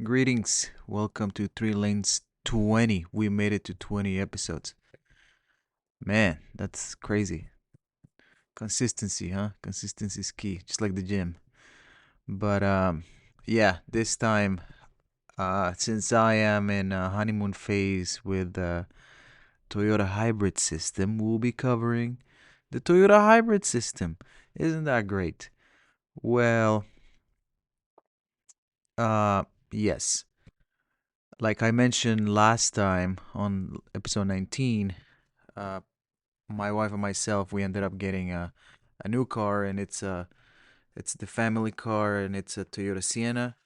Greetings. Welcome to 3 Lanes 20. We made it to 20 episodes. Man, that's crazy. Consistency, huh? Consistency is key, just like the gym. But yeah, this time since I am in a honeymoon phase with the Toyota hybrid system, we'll be covering the Toyota hybrid system. Isn't that great? Well, uh yes. Like I mentioned last time on episode 19, uh my wife and myself, we ended up getting a new car, and it's the family car, and it's a Toyota Sienna.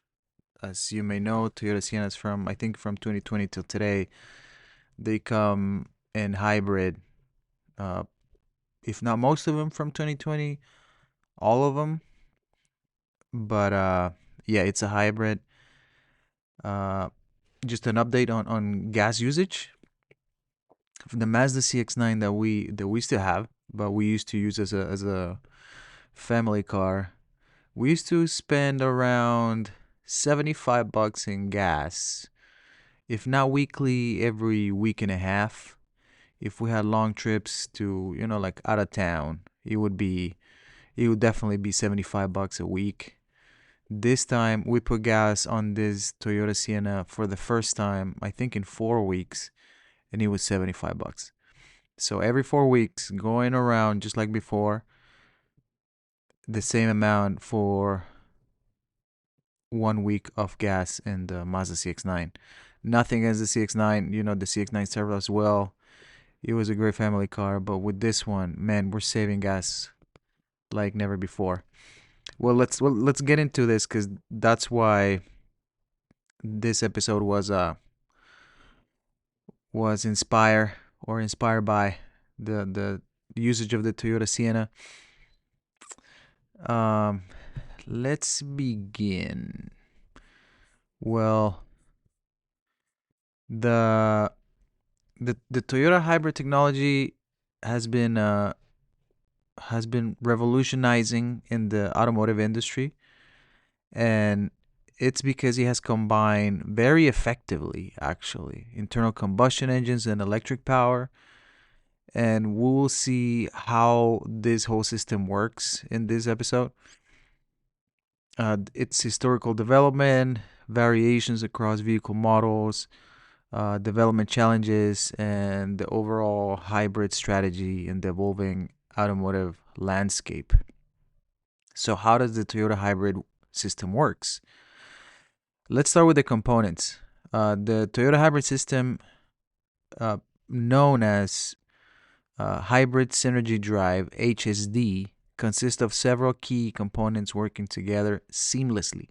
As you may know, Toyota Siennas from I think from 2020 till today, they come in hybrid. Uh, if not most of them from 2020, all of them. But yeah, it's a hybrid. Uh, just an update on gas usage. The Mazda CX-9 that we still have, but we used to use as a family car. We used to spend around $75 in gas, if not weekly, every week and a half. If we had long trips to, like out of town, it would definitely be $75 a week. This time we put gas on this Toyota Sienna for the first time, I think in 4 weeks, and it was $75. So every 4 weeks, going around just like before, the same amount for 1 week of gas in the Mazda CX-9. Nothing against the CX-9. The CX-9 served us well. It was a great family car, but with this one, man, we're saving gas like never before. Well, let's get into this because that's why this episode was inspired by the usage of the Toyota Sienna. Um, let's begin. Well, the the Toyota hybrid technology has been uh has been revolutionizing in the automotive industry, and it's because it has combined very effectively, actually, internal combustion engines and electric power. And we will see how this whole system works in this episode. Its historical development, variations across vehicle models, development challenges, and the overall hybrid strategy in the evolving automotive landscape. So, how does the Toyota hybrid system works? Let's start with the components. The Toyota hybrid system, uh, known as Hybrid Synergy Drive (HSD), consists of several key components working together seamlessly.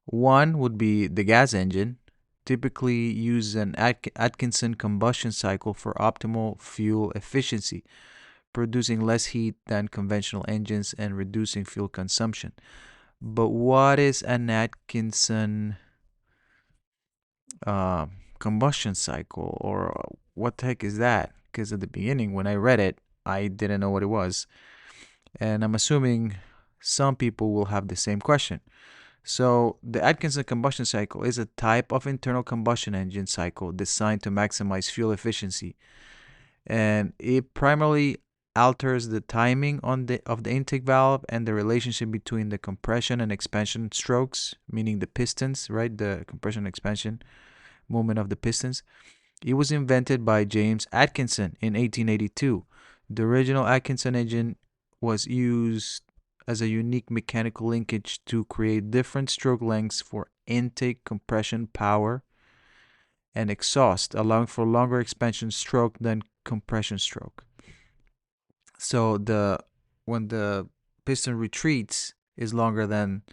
One would be the gas engine, typically use an Atkinson combustion cycle for optimal fuel efficiency, producing less heat than conventional engines and reducing fuel consumption. But what is an Atkinson uh, combustion cycle, or what the heck is that? Because at the beginning, when I read it, I didn't know what it was. And I'm assuming some people will have the same question. So, the Atkinson combustion cycle is a type of internal combustion engine cycle designed to maximize fuel efficiency, and it primarily alters the timing of the intake valve and the relationship between the compression and expansion strokes, meaning the pistons, right? The compression and expansion movement of the pistons. It was invented by James Atkinson in 1882. The original Atkinson engine was used as a unique mechanical linkage to create different stroke lengths for intake, compression, power, and exhaust, allowing for longer expansion stroke than compression stroke. So the when the piston retreats is longer than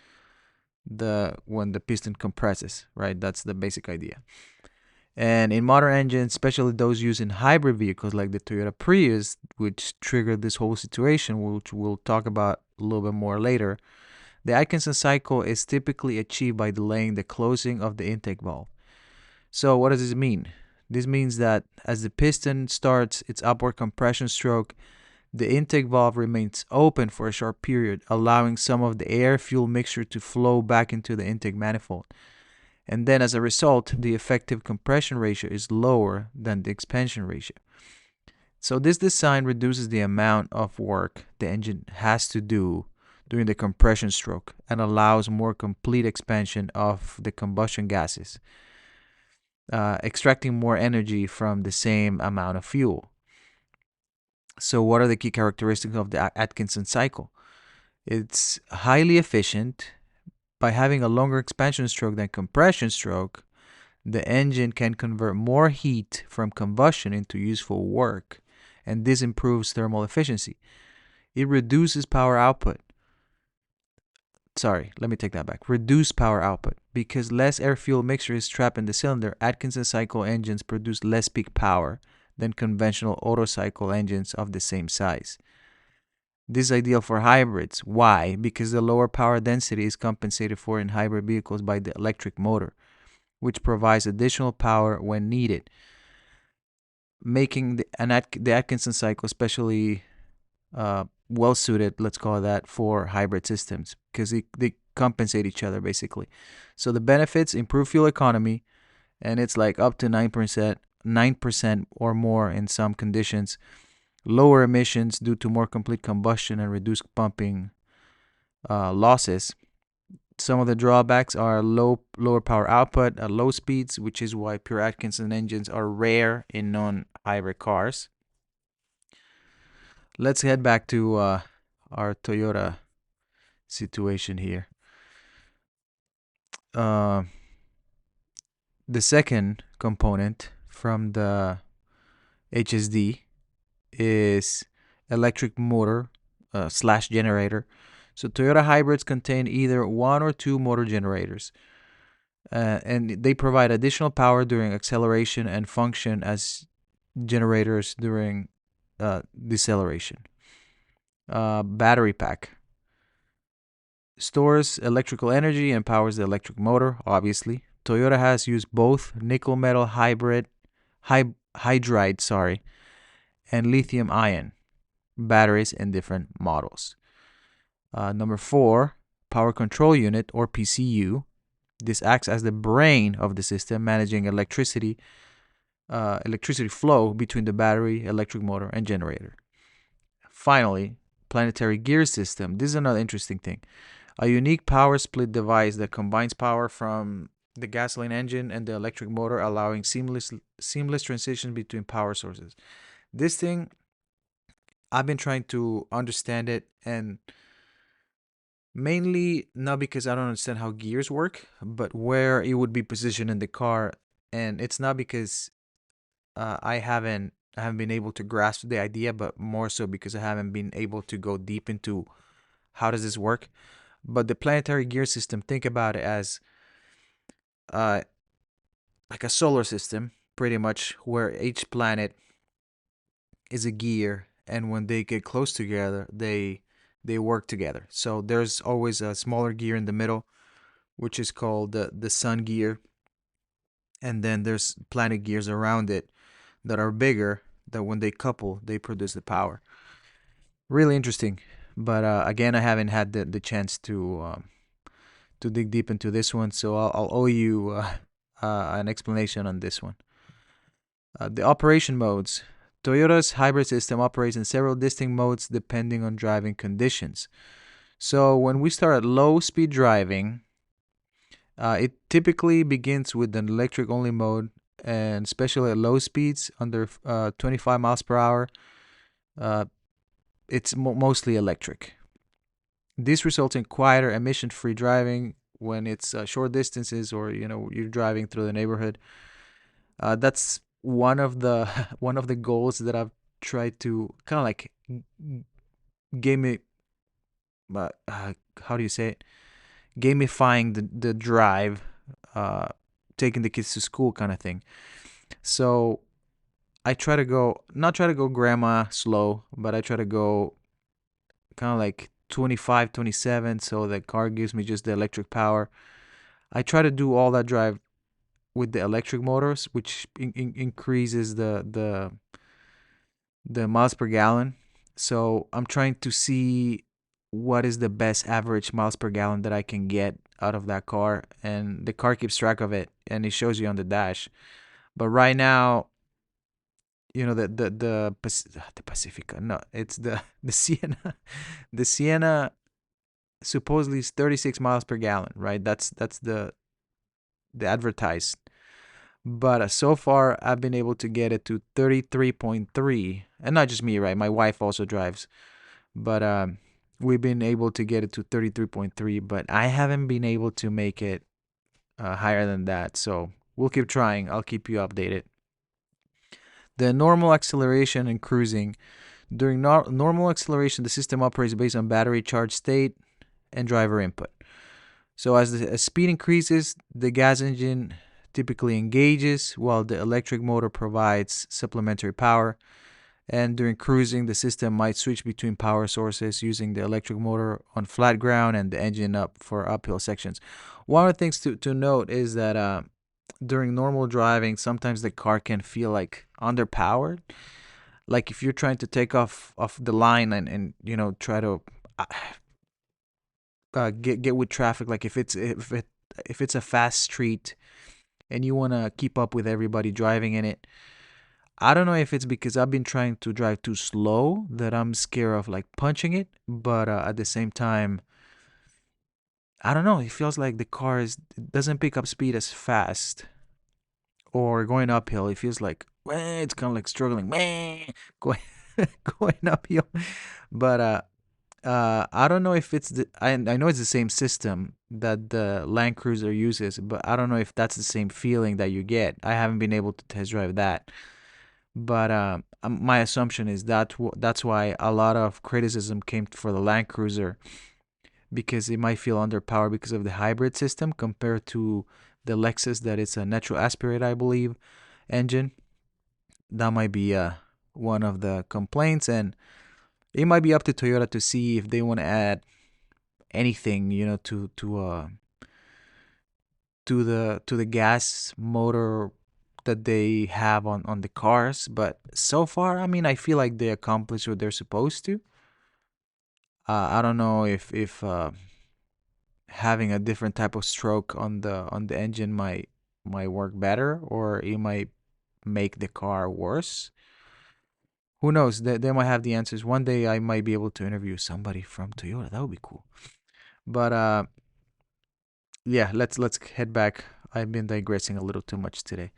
the when the piston compresses, right? That's the basic idea. And in modern engines, especially those used in hybrid vehicles like the Toyota Prius, which triggered this whole situation, which we'll talk about a little bit more later, the Atkinson cycle is typically achieved by delaying the closing of the intake valve. So, what does this mean? This means that as the piston starts its upward compression stroke, the intake valve remains open for a short period, allowing some of the air fuel mixture to flow back into the intake manifold. And then as a result, the effective compression ratio is lower than the expansion ratio. So this design reduces the amount of work the engine has to do during the compression stroke and allows more complete expansion of the combustion gases, extracting more energy from the same amount of fuel. So what are the key characteristics of the Atkinson cycle? It's highly efficient. By having a longer expansion stroke than compression stroke, the engine can convert more heat from combustion into useful work, and this improves thermal efficiency. It reduces power output. Sorry, let me take that back. Reduce power output. Because less air-fuel mixture is trapped in the cylinder, Atkinson cycle engines produce less peak power than conventional Otto cycle engines of the same size. This is ideal for hybrids. Why? Because the lower power density is compensated for in hybrid vehicles by the electric motor, which provides additional power when needed, making the Atkinson cycle especially well suited, let's call it that, for hybrid systems because they compensate each other basically. So the benefits: improve fuel economy, and it's like up to 9% or more in some conditions. Lower emissions due to more complete combustion and reduced pumping losses. Some of the drawbacks are lower power output at low speeds, which is why pure Atkinson engines are rare in non-hybrid cars. Let's head back to our Toyota situation here. The second component from the HSD is electric motor slash generator. So Toyota hybrids contain either one or two motor generators, and they provide additional power during acceleration and function as generators during deceleration. Battery pack stores electrical energy and powers the electric motor, obviously. Toyota has used both nickel metal hydride, and lithium ion batteries in different models. Number 4, power control unit or PCU. This acts as the brain of the system, managing electricity flow between the battery, electric motor, and generator. Finally, planetary gear system. This is another interesting thing. A unique power split device that combines power from the gasoline engine and the electric motor, allowing seamless transition between power sources. This thing, I've been trying to understand it, and mainly not because I don't understand how gears work, but where it would be positioned in the car. And it's not because I haven't been able to grasp the idea, but more so because I haven't been able to go deep into how does this work. But the planetary gear system, think about it as like a solar system, pretty much, where each planet is a gear, and when they get close together, they work together. So there's always a smaller gear in the middle, which is called the sun gear, and then there's planet gears around it that are bigger, that when they couple, they produce the power. Really interesting. But again, I haven't had the chance to dig deep into this one, so I'll owe you an explanation on this one. The operation modes. Toyota's hybrid system operates in several distinct modes depending on driving conditions. So when we start at low speed driving, it typically begins with an electric only mode, and especially at low speeds under 25 miles per hour, it's mostly electric. This results in quieter emission-free driving when it's short distances, or you're driving through the neighborhood. That's one of the one of the goals that I've tried to kind of like game it. How do you say it? Gamifying the drive, taking the kids to school kind of thing. So I try to not try to go grandma slow, but I try to go kind of like 25, 27, so the car gives me just the electric power. I try to do all that drive with the electric motors, which increases the miles per gallon. So I'm trying to see what is the best average miles per gallon that I can get out of that car, and the car keeps track of it and it shows you on the dash. But right now, the Pacifica, no, it's the the Sienna. The Sienna supposedly is 36 miles per gallon, right? That's the advertised. But so far I've been able to get it to 33.3, and not just me, right? My wife also drives, but we've been able to get it to 33.3, but I haven't been able to make it higher than that. So we'll keep trying. I'll keep you updated. The normal acceleration and cruising. During normal acceleration, the system operates based on battery charge state and driver input. So as speed increases, the gas engine typically engages while the electric motor provides supplementary power. And during cruising, the system might switch between power sources using the electric motor on flat ground and the engine up for uphill sections. One of the things to note is that during normal driving, sometimes the car can feel like underpowered. Like if you're trying to take off the line and try to uh, get with traffic, like if it's a fast street and you want to keep up with everybody driving in it. I don't know if it's because I've been trying to drive too slow that I'm scared of like punching it, but at the same time, I don't know. It feels like the car it doesn't pick up speed as fast, or going uphill. It feels like it's kind of like struggling, going going uphill. But I don't know if it's I know it's the same system that the Land Cruiser uses, but I don't know if that's the same feeling that you get. I haven't been able to test drive that. But my assumption is that's why a lot of criticism came for the Land Cruiser, because it might feel underpowered because of the hybrid system compared to the Lexus that it's a natural aspirate, I believe, engine. That might be one of the complaints, and it might be up to Toyota to see if they want to add anything, to the gas motor that they have on the cars. But so far, I mean, I feel like they accomplished what they're supposed to. I don't know if having a different type of stroke on the engine might work better, or it might make the car worse. Who knows? They might have the answers. One day I might be able to interview somebody from Toyota. That would be cool. But yeah, let's head back. I've been digressing a little too much today.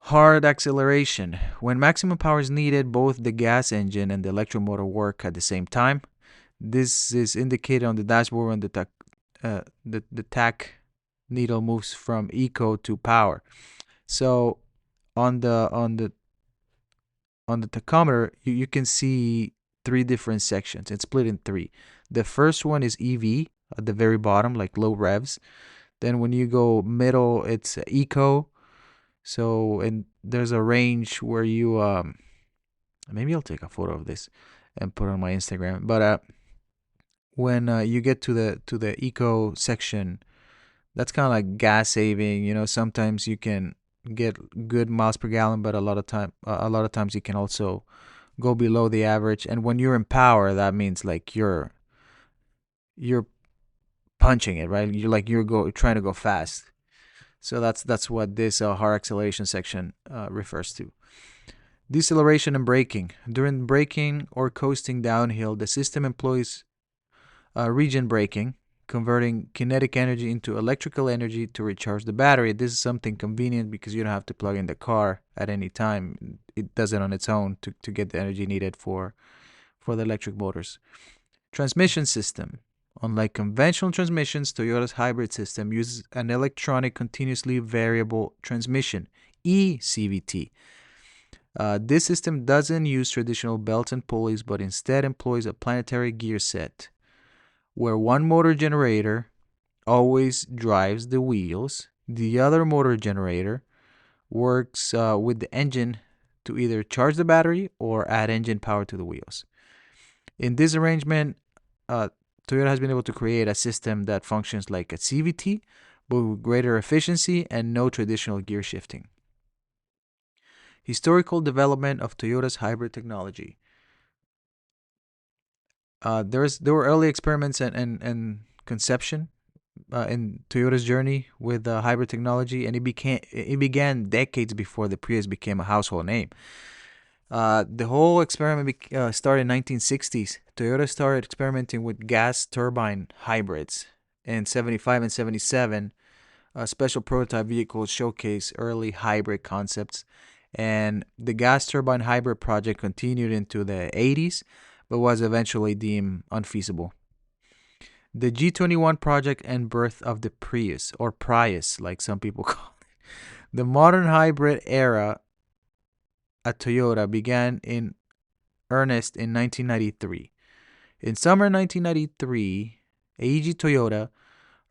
Hard acceleration. When maximum power is needed, both the gas engine and the electric motor work at the same time. This is indicated on the dashboard when the tach needle moves from eco to power. So on the tachometer, you can see three different sections. It's split in three. The first one is EV at the very bottom, like low revs. Then when you go middle, it's eco. So, and there's a range where you maybe I'll take a photo of this and put it on my Instagram. But when you get to the eco section, that's kind of like gas saving. Sometimes you can get good miles per gallon, but a lot of times you can also go below the average. And when you're in power, that means like you're punching it, right? You're trying to go fast. So that's what this hard acceleration section refers to. Deceleration and braking. During braking or coasting downhill, the system employs regen braking, converting kinetic energy into electrical energy to recharge the battery. This is something convenient because you don't have to plug in the car at any time. It does it on its own to get the energy needed for the electric motors. Transmission system. Unlike conventional transmissions, Toyota's hybrid system uses an electronic continuously variable transmission, eCVT. This system doesn't use traditional belts and pulleys, but instead employs a planetary gear set, where one motor generator always drives the wheels. The other motor generator works with the engine to either charge the battery or add engine power to the wheels. In this arrangement, Toyota has been able to create a system that functions like a CVT, but with greater efficiency and no traditional gear shifting. Historical development of Toyota's hybrid technology. There were early experiments and conception in Toyota's journey with hybrid technology, and it began decades before the Prius became a household name. The whole experiment started in 1960s. Toyota started experimenting with gas turbine hybrids. In 75 and 77, special prototype vehicles showcase early hybrid concepts, and the gas turbine hybrid project continued into the 80s, but was eventually deemed unfeasible. The G21 project and birth of the Prius, or Prius, like some people call it. The modern hybrid era at Toyota began in earnest in 1993. In summer 1993, Eiji Toyota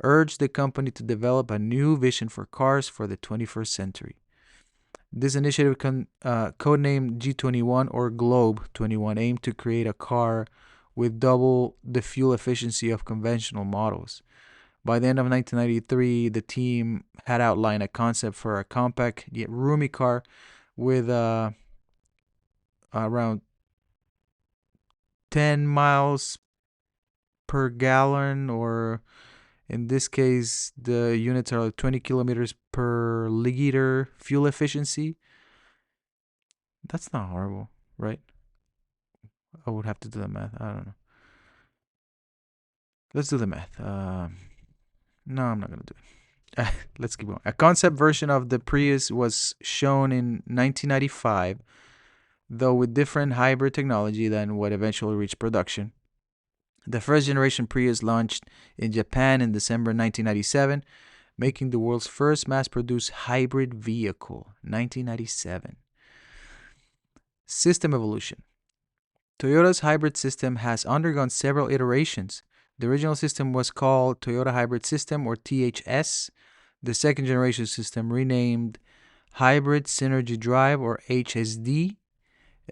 urged the company to develop a new vision for cars for the 21st century. This initiative, codenamed G21 or Globe 21, aimed to create a car with double the fuel efficiency of conventional models. By the end of 1993, the team had outlined a concept for a compact yet roomy car with around 10 miles per gallon, or in this case, the units are like 20 kilometers per liter fuel efficiency. That's not horrible, right? I would have to do the math. I don't know. Let's do the math. No, I'm not going to do it. Let's keep going. A concept version of the Prius was shown in 1995, though with different hybrid technology than what eventually reached production. The first generation Prius launched in Japan in December 1997, making the world's first mass-produced hybrid vehicle. 1997. System evolution. Toyota's hybrid system has undergone several iterations. The original system was called Toyota Hybrid System, or THS. The second generation system, renamed Hybrid Synergy Drive, or HSD.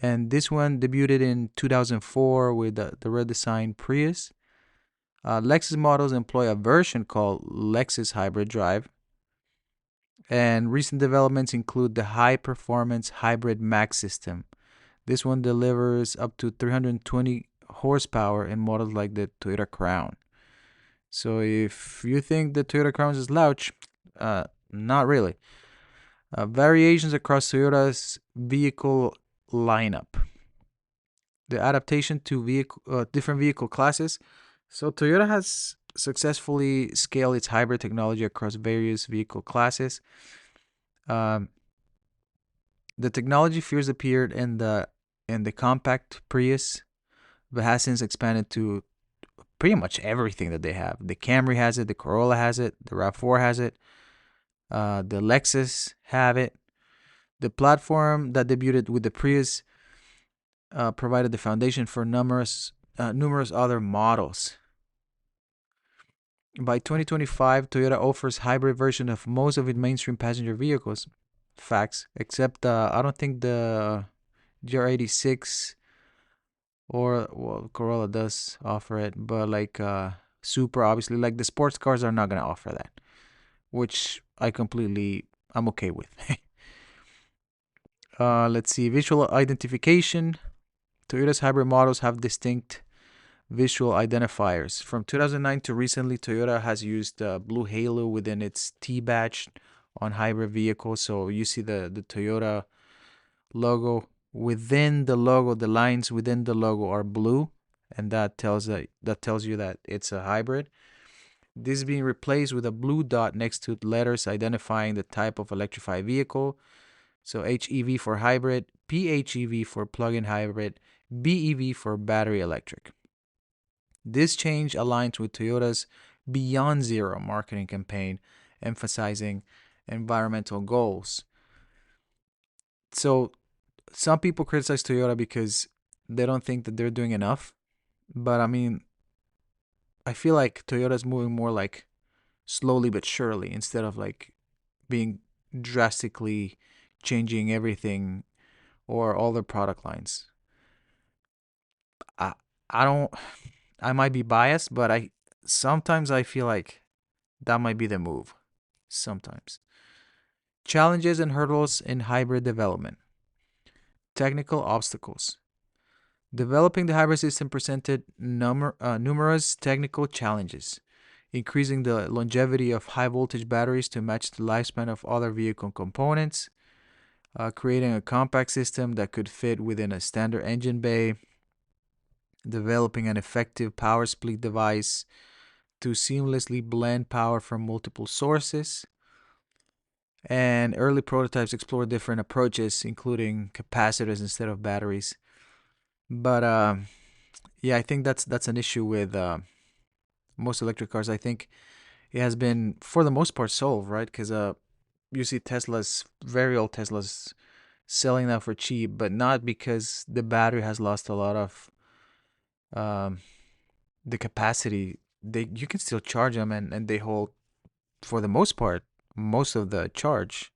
And this one debuted in 2004 with the redesigned Prius. Lexus models employ a version called Lexus Hybrid Drive. And recent developments include the high performance Hybrid Max system. This one delivers up to 320 horsepower in models like the Toyota Crown. So if you think the Toyota Crown is a slouch, not really. Variations across Toyota's vehicle lineup. The adaptation to different vehicle classes. So Toyota has successfully scaled its hybrid technology across various vehicle classes. The technology first appeared in the compact Prius, but has since expanded to pretty much everything that they have. The Camry has it, the Corolla has it, the RAV4 has it, the Lexus have it. The platform that debuted with the Prius provided the foundation for numerous other models. By 2025, Toyota offers hybrid version of most of its mainstream passenger vehicles. Facts, except I don't think the GR86 or, well, Corolla does offer it, but like Supra, obviously, like the sports cars are not gonna offer that, which I'm okay with. Let's see, visual identification. Toyota's hybrid models have distinct visual identifiers. From 2009 to recently, Toyota has used blue halo within its T badge on hybrid vehicles. So you see the Toyota logo. Within the logo, the lines within the logo are blue, and that tells you that it's a hybrid. This is being replaced with a blue dot next to letters identifying the type of electrified vehicle. So HEV for hybrid, PHEV for plug-in hybrid, BEV for battery electric. This change aligns with Toyota's Beyond Zero marketing campaign, emphasizing environmental goals. So some people criticize Toyota because they don't think that they're doing enough. But I mean, I feel like Toyota's moving more like slowly but surely, instead of like being drastically changing everything or all their product lines. I I don't I might be biased, but I sometimes I feel like that might be the move. Sometimes. Challenges and hurdles in hybrid development. Technical obstacles. Developing the hybrid system presented numerous technical challenges, increasing the longevity of high voltage batteries to match the lifespan of other vehicle components, creating a compact system that could fit within a standard engine bay, developing an effective power split device to seamlessly blend power from multiple sources. And early prototypes explore different approaches, including capacitors instead of batteries. But yeah, I think that's an issue with most electric cars. I think it has been, for the most part, solved, right? Because you see Teslas, very old Teslas, selling that for cheap, but not because the battery has lost a lot of um, the capacity. You can still charge them, and they hold, for the most part, most of the charge.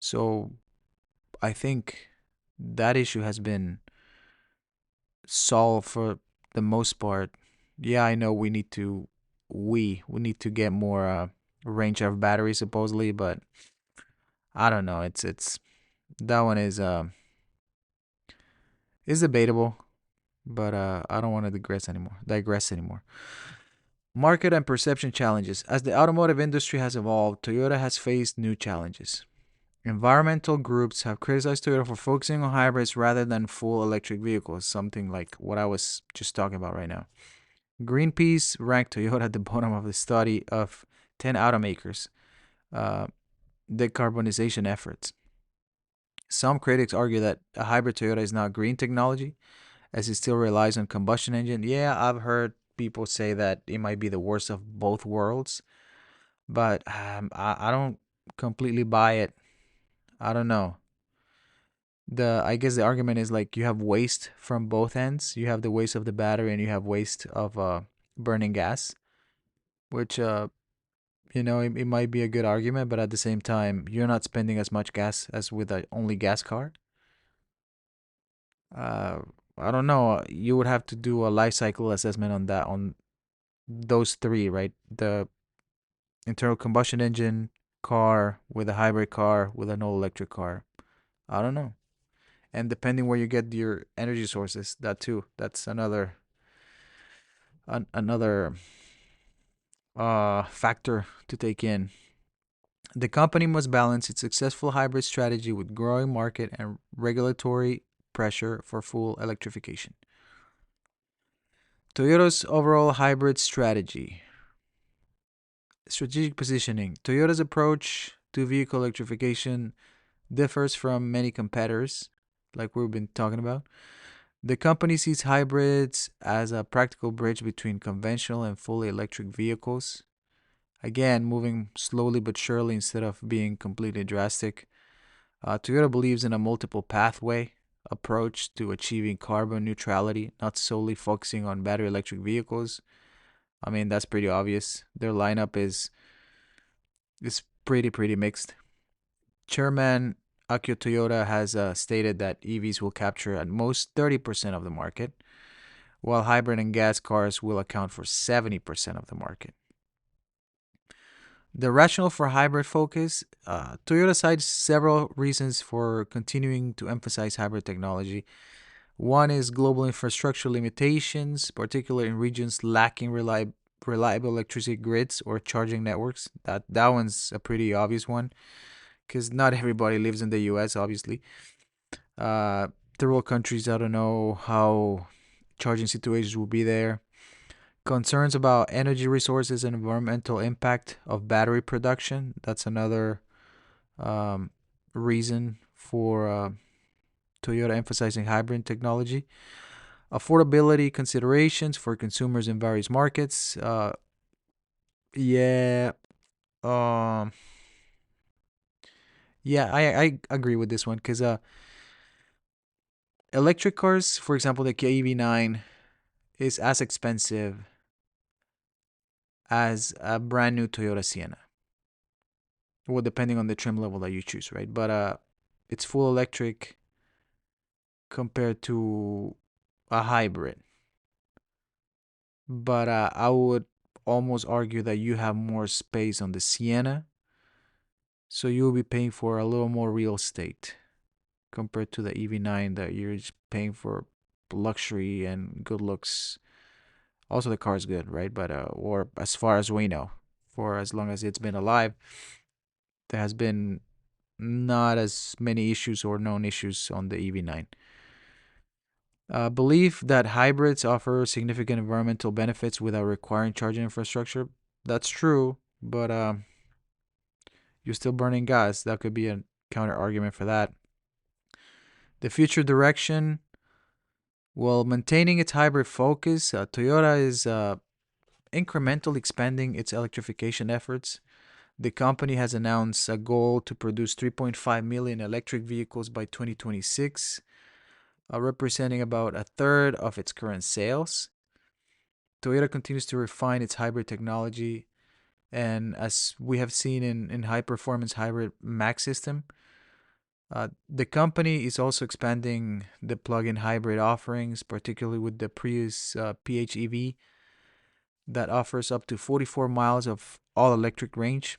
So I think that issue has been solved for the most part. Yeah, I know we need to get more range of battery supposedly, but I don't know. It's that one is debatable, but I don't want to Digress anymore. Market and perception challenges. As the automotive industry has evolved, Toyota has faced new challenges. Environmental groups have criticized Toyota for focusing on hybrids rather than full electric vehicles, something like what I was just talking about right now. Greenpeace ranked Toyota at the bottom of the study of 10 automakers' uh, decarbonization efforts. Some critics argue that a hybrid Toyota is not green technology, as it still relies on combustion engine. Yeah, I've heard people say that it might be the worst of both worlds, but I don't completely buy it. I don't know. I guess the argument is like you have waste from both ends. You have the waste of the battery and you have waste of burning gas, which it might be a good argument, but at the same time, you're not spending as much gas as with a only gas car. Uh, I don't know. You would have to do a life cycle assessment on that, on those three, right? The internal combustion engine car with a hybrid car with an all electric car. I don't know. And depending where you get your energy sources, that too. That's another factor to take in. The company must balance its successful hybrid strategy with growing market and regulatory pressure for full electrification. Toyota's overall hybrid strategy. Strategic positioning. Toyota's approach to vehicle electrification differs from many competitors, like we've been talking about. The company sees hybrids as a practical bridge between conventional and fully electric vehicles. Again, moving slowly but surely instead of being completely drastic. Toyota believes in a multiple pathway approach to achieving carbon neutrality, not solely focusing on battery electric vehicles. I mean, that's pretty obvious. Their lineup is pretty mixed. Chairman Akio Toyoda has stated that EVs will capture at most 30% of the market, while hybrid and gas cars will account for 70% of the market. The rationale for hybrid focus, Toyota cites several reasons for continuing to emphasize hybrid technology. One is global infrastructure limitations, particularly in regions lacking reliable electricity grids or charging networks. That one's a pretty obvious one because not everybody lives in the U.S. Obviously, uh, third world countries. I don't know how charging situations will be there. Concerns about energy resources and environmental impact of battery production. That's another um, reason for Toyota emphasizing hybrid technology. Affordability considerations for consumers in various markets. Yeah, um, yeah, I agree with this one because electric cars, for example, the KEV9 is as expensive as a brand new Toyota Sienna. Well, depending on the trim level that you choose, right? But it's full electric compared to a hybrid. But I would almost argue that you have more space on the Sienna, so you'll be paying for a little more real estate compared to the EV9 that you're just paying for luxury and good looks. Also, the car is good, right? But or as far as we know, for as long as it's been alive, there has been not as many issues or known issues on the EV9. Believe that hybrids offer significant environmental benefits without requiring charging infrastructure. That's true, but you're still burning gas. That could be a counter argument for that. The future direction, while maintaining its hybrid focus, Toyota is incrementally expanding its electrification efforts. The company has announced a goal to produce 3.5 million electric vehicles by 2026, representing about a third of its current sales. Toyota continues to refine its hybrid technology, and as we have seen in high performance hybrid Max system, the company is also expanding the plug-in hybrid offerings, particularly with the Prius PHEV that offers up to 44 miles of all electric range.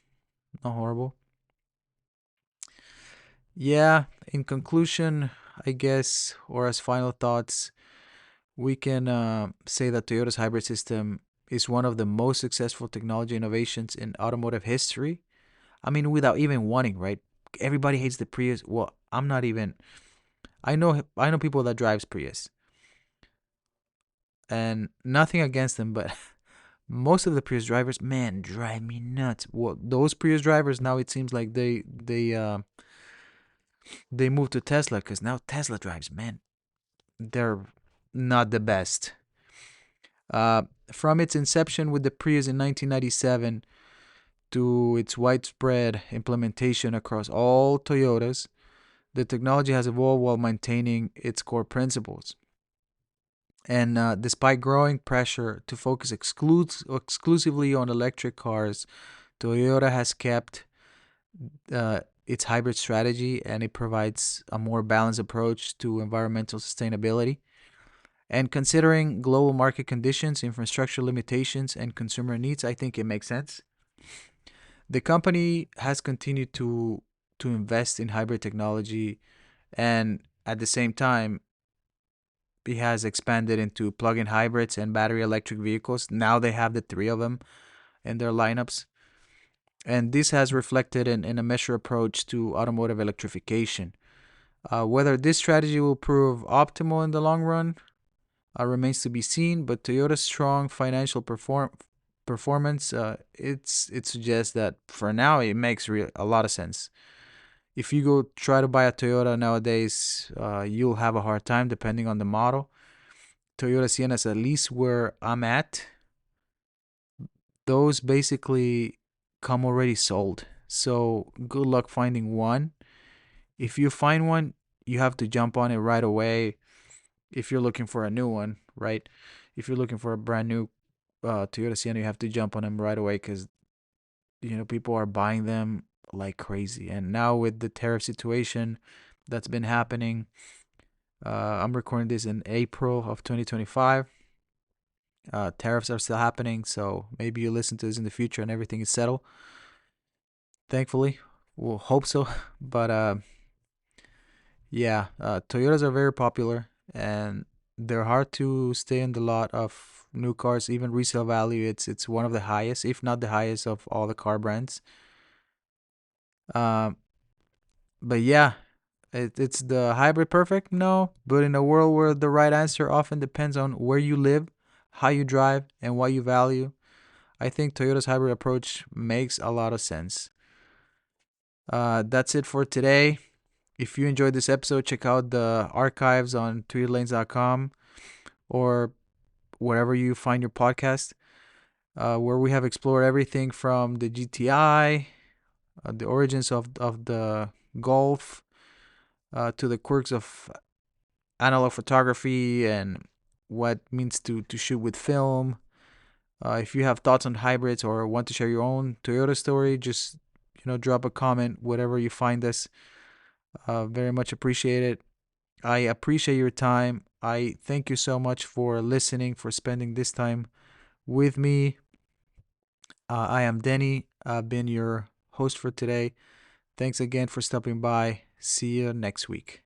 Not horrible. Yeah, in conclusion, I guess, or as final thoughts, we can say that Toyota's hybrid system is one of the most successful technology innovations in automotive history. I mean, without even wanting, right? Everybody hates the Prius. Well, I'm not even. I know people that drives Prius, and nothing against them, but most of the Prius drivers, man, drive me nuts. Well, those Prius drivers now it seems like they moved to Tesla because now Tesla drives, man, they're not the best. From its inception with the Prius in 1997 to its widespread implementation across all Toyotas, the technology has evolved while maintaining its core principles. And despite growing pressure to focus exclusively on electric cars, Toyota has kept its hybrid strategy, and it provides a more balanced approach to environmental sustainability. And considering global market conditions, infrastructure limitations, and consumer needs, I think it makes sense. The company has continued to invest in hybrid technology, and at the same time, it has expanded into plug-in hybrids and battery electric vehicles. Now they have the three of them in their lineups, and this has reflected in a measured approach to automotive electrification. Whether this strategy will prove optimal in the long run remains to be seen, but Toyota's strong financial performance it suggests that for now it makes a lot of sense. If you go try to buy a Toyota nowadays, you'll have a hard time depending on the model. Toyota Sienna's, at least where I'm at, those basically come already sold. So good luck finding one. If you find one, you have to jump on it right away. If you're looking for a new one, right? If you're looking for a brand new Toyota Sienna, you have to jump on them right away because people are buying them like crazy. And now with the tariff situation that's been happening, I'm recording this in April of 2025. Tariffs are still happening, so maybe you listen to this in the future and everything is settled. Thankfully, we'll hope so. But yeah, Toyotas are very popular and they're hard to stay in the lot of new cars. Even resale value, it's one of the highest, if not the highest, of all the car brands. Um, but yeah, it's the hybrid perfect? No, but in a world where the right answer often depends on where you live, how you drive, and what you value, I think Toyota's hybrid approach makes a lot of sense. That's it for today. If you enjoyed this episode, check out the archives on 3DLANES.com or wherever you find your podcast, where we have explored everything from the GTI, the origins of the Golf, to the quirks of analog photography and what it means to shoot with film. If you have thoughts on hybrids or want to share your own Toyota story, just drop a comment, whatever you find us. Very much appreciate it. I appreciate your time. I thank you so much for listening, for spending this time with me. I am Denny. I've been your host for today. Thanks again for stopping by. See you next week.